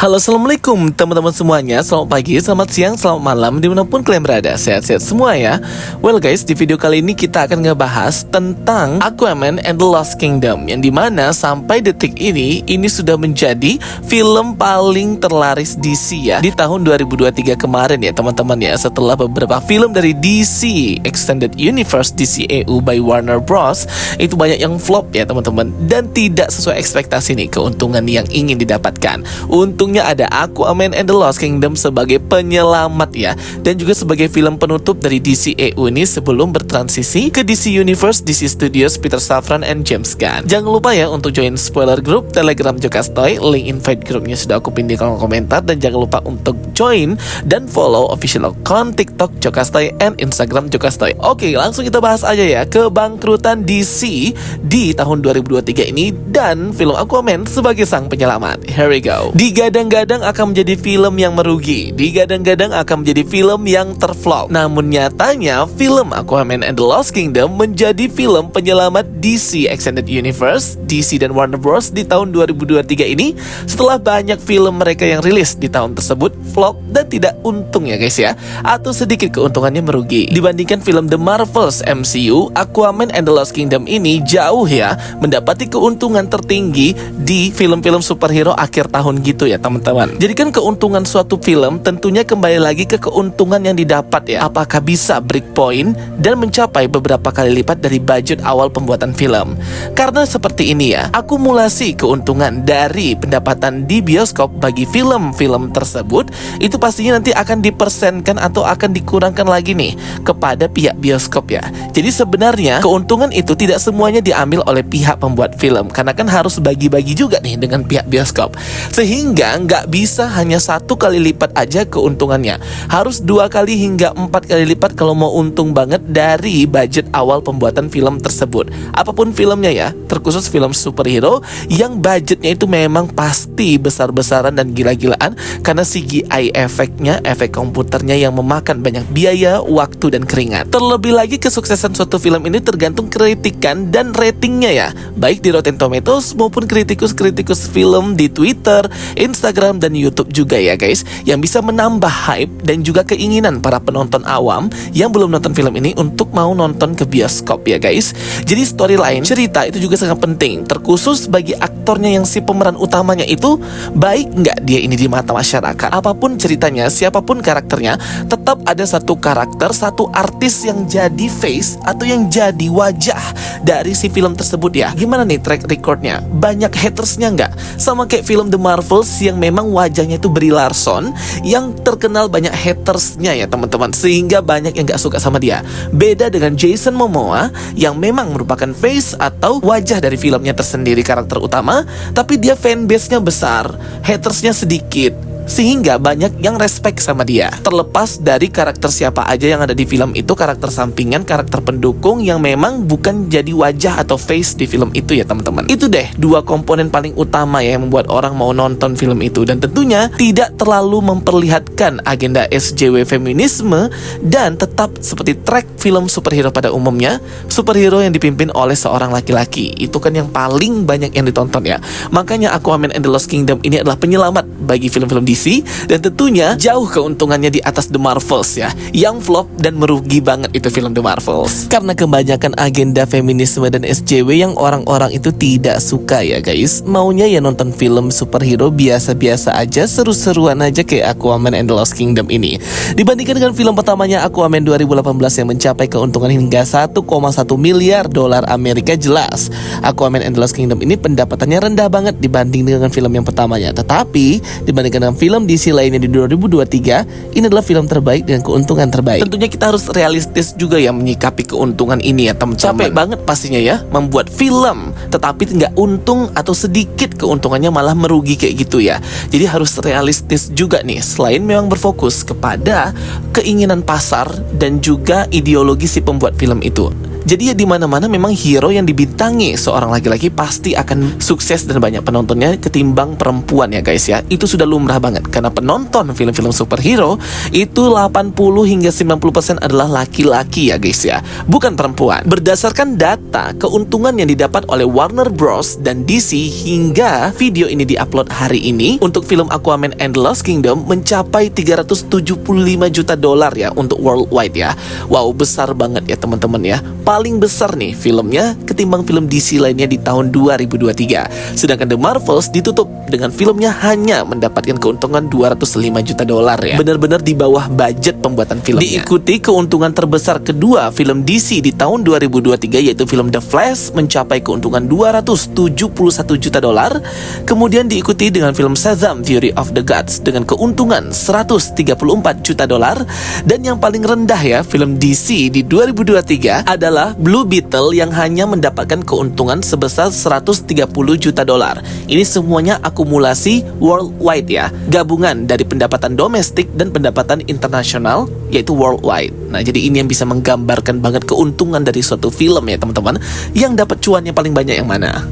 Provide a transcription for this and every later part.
Halo, assalamualaikum teman-teman semuanya. Selamat pagi, selamat siang, selamat malam, dimanapun kalian berada. Sehat-sehat semua ya. Well guys, di video kali ini kita akan ngebahas tentang Aquaman and the Lost Kingdom, yang dimana sampai detik ini sudah menjadi film paling terlaris DC ya di tahun 2023 kemarin ya teman-teman ya. Setelah beberapa film dari DC Extended Universe DCEU by Warner Bros, itu banyak yang flop ya teman-teman, dan tidak sesuai ekspektasi nih keuntungan yang ingin didapatkan. Untungnya ada Aquaman and the Lost Kingdom sebagai penyelamat ya, dan juga sebagai film penutup dari DCEU ini sebelum bertransisi ke DC Universe, DC Studios, Peter Safran and James Gunn. Jangan lupa ya untuk join spoiler group Telegram Jokastoy, link invite grupnya sudah aku pin di kolom komentar, dan jangan lupa untuk join dan follow official account TikTok Jokastoy and Instagram Jokastoy. Oke, langsung kita bahas aja ya kebangkrutan DC di tahun 2023 ini dan film Aquaman sebagai sang penyelamat. Here we go. Digadang-gadang akan menjadi film yang merugi, digadang-gadang akan menjadi film yang terflop. Namun nyatanya film Aquaman and the Lost Kingdom menjadi film penyelamat DC Extended Universe, DC dan Warner Bros di tahun 2023 ini, setelah banyak film mereka yang rilis di tahun tersebut flop dan tidak untung ya guys ya, atau sedikit keuntungannya merugi. Dibandingkan film The Marvels MCU, Aquaman and the Lost Kingdom ini jauh ya mendapati keuntungan tertinggi di film-film superhero akhir tahun gitu ya teman-teman. Jadi kan keuntungan suatu film tentunya kembali lagi ke keuntungan yang didapat ya. Apakah bisa break point dan mencapai beberapa kali lipat dari budget awal pembuatan film. Karena seperti ini ya, akumulasi keuntungan dari pendapatan di bioskop bagi film-film tersebut itu pastinya nanti akan dipersenkan atau akan dikurangkan lagi nih kepada pihak bioskop ya. Jadi sebenarnya keuntungan itu tidak semuanya diambil oleh pihak pembuat film, karena kan harus bagi-bagi juga nih dengan pihak bioskop. Sehingga nggak bisa hanya 1 kali lipat aja keuntungannya, harus 2 kali hingga 4 kali lipat kalau mau untung banget dari budget awal pembuatan film tersebut. Apapun filmnya ya, terkhusus film superhero yang budgetnya itu memang pasti besar-besaran dan gila-gilaan, karena CGI efeknya, efek komputernya yang memakan banyak biaya, waktu dan keringat. Terlebih lagi kesuksesan suatu film ini tergantung kritikan dan ratingnya ya, baik di Rotten Tomatoes maupun kritikus-kritikus film di Twitter, Instagram dan YouTube juga ya guys, yang bisa menambah hype dan juga keinginan para penonton awam yang belum nonton film ini untuk mau nonton ke bioskop ya guys. Jadi storyline, cerita itu juga sangat penting, terkhusus bagi aktornya yang si pemeran utamanya itu baik nggak dia ini di mata masyarakat. Apapun ceritanya, siapapun karakternya, tetap ada satu karakter, satu artis yang jadi face atau yang jadi wajah dari si film tersebut ya. Gimana nih track recordnya? Banyak hatersnya nggak? Sama kayak film The Marvels yang memang wajahnya itu Brie Larson yang terkenal banyak hatersnya ya teman-teman, sehingga banyak yang gak suka sama dia. Beda dengan Jason Momoa yang memang merupakan face atau wajah dari filmnya tersendiri, karakter utama, tapi dia fanbase-nya besar, hatersnya sedikit, sehingga banyak yang respect sama dia. Terlepas dari karakter siapa aja yang ada di film itu, karakter sampingan, karakter pendukung yang memang bukan jadi wajah atau face di film itu ya teman-teman. Itu deh 2 komponen paling utama ya yang membuat orang mau nonton film itu, dan tentunya tidak terlalu memperlihatkan agenda SJW feminisme, dan tetap seperti track film superhero pada umumnya, superhero yang dipimpin oleh seorang laki-laki. Itu kan yang paling banyak yang ditonton ya. Makanya Aquaman and the Lost Kingdom ini adalah penyelamat bagi film-film DC, dan tentunya jauh keuntungannya di atas The Marvels ya, yang flop dan merugi banget itu film The Marvels, karena kebanyakan agenda feminisme dan SJW yang orang-orang itu tidak suka ya guys. Maunya ya nonton film superhero biasa-biasa aja, seru-seruan aja kayak Aquaman and the Lost Kingdom ini. Dibandingkan dengan film pertamanya Aquaman 2018 yang mencapai keuntungan hingga 1,1 miliar dolar Amerika, jelas Aquaman and the Lost Kingdom ini pendapatannya rendah banget dibanding dengan film yang pertamanya. Tetapi dibandingkan dengan film DC lainnya di 2023, ini adalah film terbaik dengan keuntungan terbaik. Tentunya kita harus realistis juga ya menyikapi keuntungan ini ya teman-teman. Capek banget pastinya ya membuat film tetapi nggak untung atau sedikit keuntungannya malah merugi kayak gitu ya. Jadi harus realistis juga nih, selain memang berfokus kepada keinginan pasar dan juga ideologi si pembuat film itu. Jadi ya di mana-mana memang hero yang dibintangi seorang laki-laki pasti akan sukses dan banyak penontonnya ketimbang perempuan ya guys ya. Itu sudah lumrah banget karena penonton film-film superhero itu 80 hingga 90% adalah laki-laki ya guys ya, bukan perempuan. Berdasarkan data, keuntungan yang didapat oleh Warner Bros dan DC hingga video ini diupload hari ini untuk film Aquaman and the Lost Kingdom mencapai 375 juta dolar ya untuk worldwide ya. Wow, besar banget ya teman-teman ya. Paling besar nih filmnya ketimbang film DC lainnya di tahun 2023. Sedangkan The Marvels ditutup dengan filmnya hanya mendapatkan keuntungan 205 juta dolar ya. Benar-benar di bawah budget pembuatan filmnya. Diikuti keuntungan terbesar kedua film DC di tahun 2023 yaitu film The Flash mencapai keuntungan 271 juta dolar. Kemudian diikuti dengan film Shazam Fury of the Gods dengan keuntungan 134 juta dolar. Dan yang paling rendah ya film DC di 2023 adalah Blue Beetle yang hanya mendapatkan keuntungan sebesar 130 juta dolar. Ini semuanya akumulasi worldwide ya, gabungan dari pendapatan domestik dan pendapatan internasional yaitu worldwide. Nah, jadi ini yang bisa menggambarkan banget keuntungan dari suatu film ya teman-teman. Yang dapat cuannya paling banyak yang mana?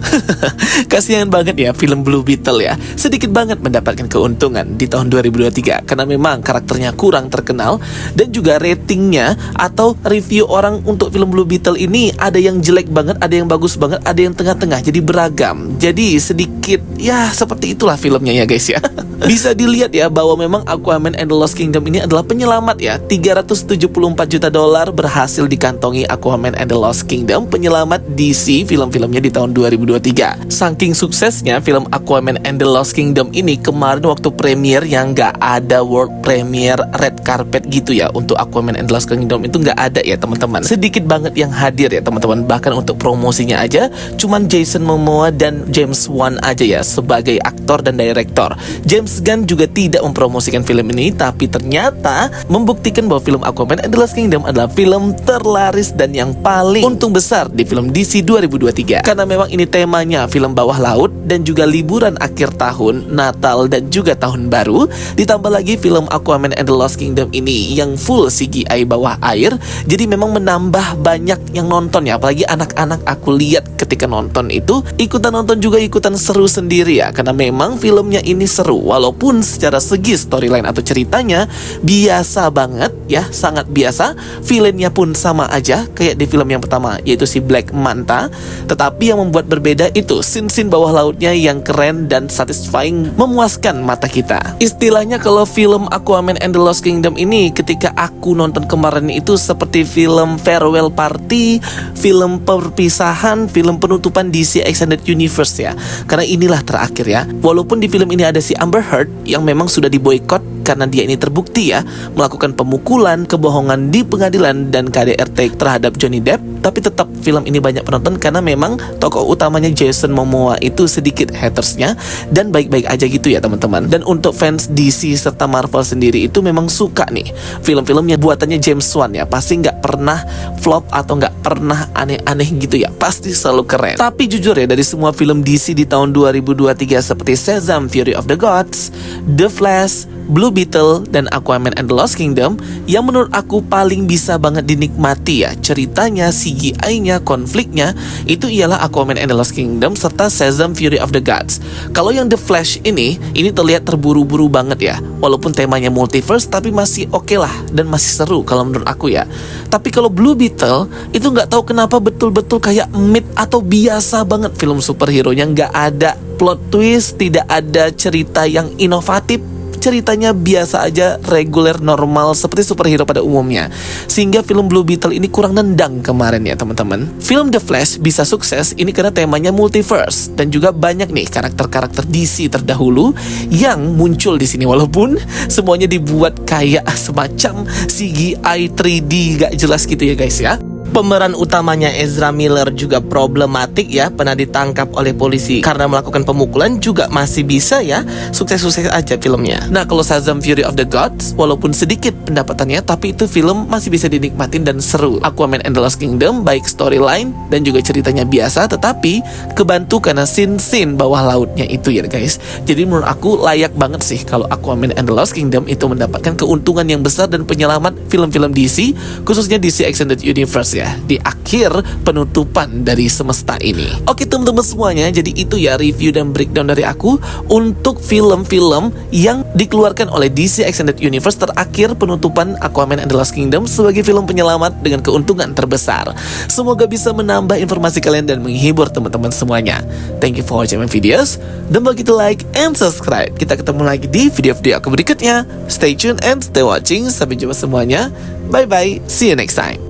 Kasihan banget ya film Blue Beetle ya. Sedikit banget mendapatkan keuntungan di tahun 2023 karena memang karakternya kurang terkenal dan juga ratingnya atau review orang untuk film Blue Beetle ini ada yang jelek banget, ada yang bagus banget, ada yang tengah-tengah, jadi beragam. Jadi sedikit ya seperti itulah filmnya ya guys ya. Bisa dilihat ya bahwa memang Aquaman and the Lost Kingdom ini adalah penyelamat ya. 374 juta dolar berhasil dikantongi Aquaman and the Lost Kingdom, penyelamat DC film-filmnya di tahun 2023. Saking suksesnya film Aquaman and the Lost Kingdom ini, kemarin waktu premiere yang gak ada world premiere red carpet gitu ya untuk Aquaman and the Lost Kingdom itu gak ada ya teman-teman. Sedikit banget yang hadir ya teman-teman. Bahkan untuk promosinya aja cuman Jason Momoa dan James Wan aja ya sebagai aktor dan direktor. James Gunn juga tidak mempromosikan film ini, tapi ternyata membuktikan bahwa film Aquaman and the Lost Kingdom adalah film terlaris dan yang paling untung besar di film DC 2023. Karena memang ini temanya film bawah laut dan juga liburan akhir tahun, Natal dan juga tahun baru. Ditambah lagi film Aquaman and the Lost Kingdom ini yang full CGI bawah air. Jadi memang menambah banyak yang nonton ya. Apalagi anak-anak aku lihat ketika nonton itu ikutan nonton juga, ikutan seru sendiri ya. Karena memang filmnya ini seru. Walaupun secara segi storyline atau ceritanya biasa banget ya, sangat biasa. Villainnya pun sama aja kayak di film yang pertama yaitu si Black Manta. Tetapi yang membuat berbeda itu scene-scene bawah lautnya yang keren dan satisfying, memuaskan mata kita. Istilahnya kalau film Aquaman and the Lost Kingdom ini ketika aku nonton kemarin itu seperti film farewell party, film perpisahan, film penutupan DC Extended Universe ya. Karena inilah terakhir ya. Walaupun di film ini ada si Amber Heard yang memang sudah diboykot karena dia ini terbukti ya melakukan pemukulan, kebohongan di pengadilan dan KDRT terhadap Johnny Depp, tapi tetap film ini banyak penonton karena memang tokoh utamanya Jason Momoa itu sedikit hatersnya dan baik-baik aja gitu ya teman-teman. Dan untuk fans DC serta Marvel sendiri itu memang suka nih film-filmnya buatannya James Wan ya, pasti nggak pernah flop atau nggak pernah aneh-aneh gitu ya, pasti selalu keren. Tapi jujur ya, dari semua film DC di tahun 2023 seperti Shazam Fury of the Gods, The Flash, Blue Beetle, dan Aquaman and the Lost Kingdom, yang menurut aku paling bisa banget dinikmati ya ceritanya, CGI-nya, konfliknya, itu ialah Aquaman and the Lost Kingdom serta Shazam Fury of the Gods. Kalau yang The Flash ini terlihat terburu-buru banget ya. Walaupun temanya multiverse, tapi masih oke lah dan masih seru kalau menurut aku ya. Tapi kalau Blue Beetle itu nggak tahu kenapa betul-betul kayak mid atau biasa banget film superhero-nya, nggak ada plot twist, tidak ada cerita yang inovatif. Ceritanya biasa aja, reguler, normal seperti superhero pada umumnya. Sehingga film Blue Beetle ini kurang nendang kemarin ya teman-teman. Film The Flash bisa sukses ini karena temanya multiverse dan juga banyak nih karakter-karakter DC terdahulu yang muncul di sini, walaupun semuanya dibuat kayak semacam CGI 3D gak jelas gitu ya guys ya. Pemeran utamanya Ezra Miller juga problematik ya, pernah ditangkap oleh polisi karena melakukan pemukulan, juga masih bisa ya, sukses-sukses aja filmnya. Nah kalau Shazam Fury of the Gods, walaupun sedikit pendapatannya, tapi itu film masih bisa dinikmatin dan seru. Aquaman and the Lost Kingdom, baik storyline dan juga ceritanya biasa, tetapi kebantu karena scene-scene bawah lautnya itu ya guys. Jadi menurut aku layak banget sih kalau Aquaman and the Lost Kingdom itu mendapatkan keuntungan yang besar dan penyelamat film-film DC, khususnya DC Extended Universe ya di akhir penutupan dari semesta ini. Oke teman-teman semuanya, jadi itu ya review dan breakdown dari aku untuk film-film yang dikeluarkan oleh DC Extended Universe terakhir penutupan Aquaman and the Lost Kingdom sebagai film penyelamat dengan keuntungan terbesar. Semoga bisa menambah informasi kalian dan menghibur teman-teman semuanya. Thank you for watching my videos. Don't forget to like and subscribe. Kita ketemu lagi di video-video aku berikutnya. Stay tuned and stay watching. Sampai jumpa semuanya. Bye bye. See you next time.